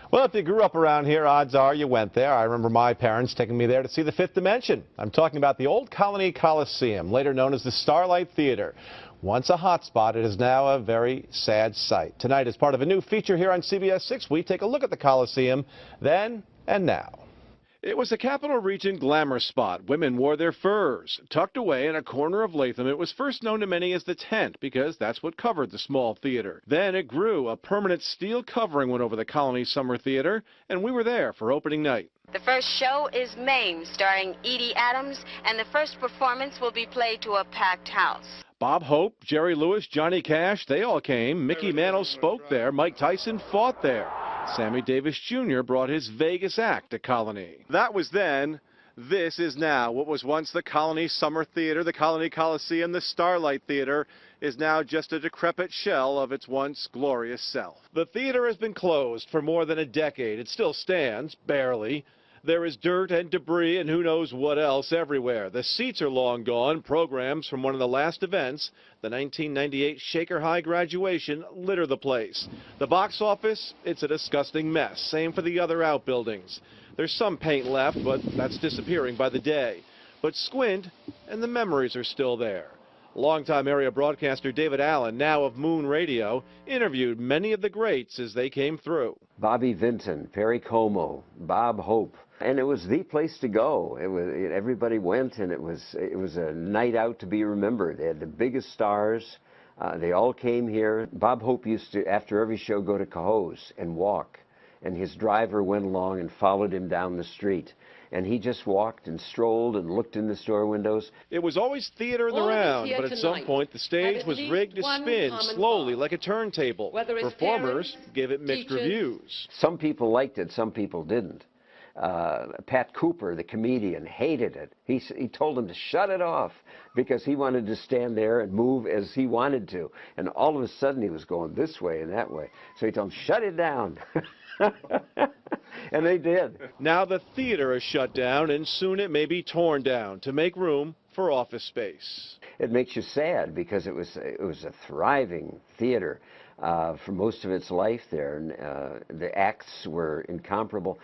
Well, if you grew up around here, odds are you went there. I remember my parents taking me there to see the Fifth Dimension. I'm talking about the old Colonie Coliseum, later known as the Starlight Theater. Once a hotspot, it is now a very sad sight. Tonight, as part of a new feature here on CBS 6, we take a look at the Coliseum then and now. It was a Capital Region glamour spot. Women wore their furs. Tucked away in a corner of Latham, it was first known to many as the tent because that's what covered the small theater. Then it grew. A permanent steel covering went over the Colonie Summer Theater, and we were there for opening night. The first show is Mame, starring Edie Adams, and the first performance will be played to a packed house. Bob Hope, Jerry Lewis, Johnny Cash, they all came. Mickey Mantle spoke there. Mike Tyson fought there. Sammy Davis Jr. brought his Vegas act to Colonie. That was then. This is now. What was once the Colonie Summer Theater, the Colonie Coliseum, the Starlight Theater, is now just a decrepit shell of its once glorious self. The theater has been closed for more than a decade. It still stands, barely. There is dirt and debris and who knows what else everywhere. The seats are long gone. Programs from one of the last events, the 1998 Shaker High graduation, litter the place. The box office, it's a disgusting mess. Same for the other outbuildings. There's some paint left, but that's disappearing by the day. But squint, and the memories are still there. Longtime area broadcaster David Allen, now of Moon Radio, interviewed many of the greats as they came through. Bobby Vinton, Perry Como, Bob Hope. And it was the place to go. Everybody went, and it was a night out to be remembered. They had the biggest stars. They all came here. Bob Hope used to, after every show, go to Cohoes and walk. And his driver went along and followed him down the street. And he just walked and strolled and looked in the store windows. It was always theater in the round, but at some point the stage was rigged to spin slowly like a turntable. Performers gave it mixed reviews. Some people liked it, some people didn't. Pat Cooper, the comedian, hated it. He told him to shut it off because he wanted to stand there and move as he wanted to. And all of a sudden he was going this way and that way. So he told him, shut it down. And they did. Now the theater is shut down, and soon it may be torn down to make room for office space. It makes you sad because it was a thriving theater for most of its life there. And the acts were incomparable.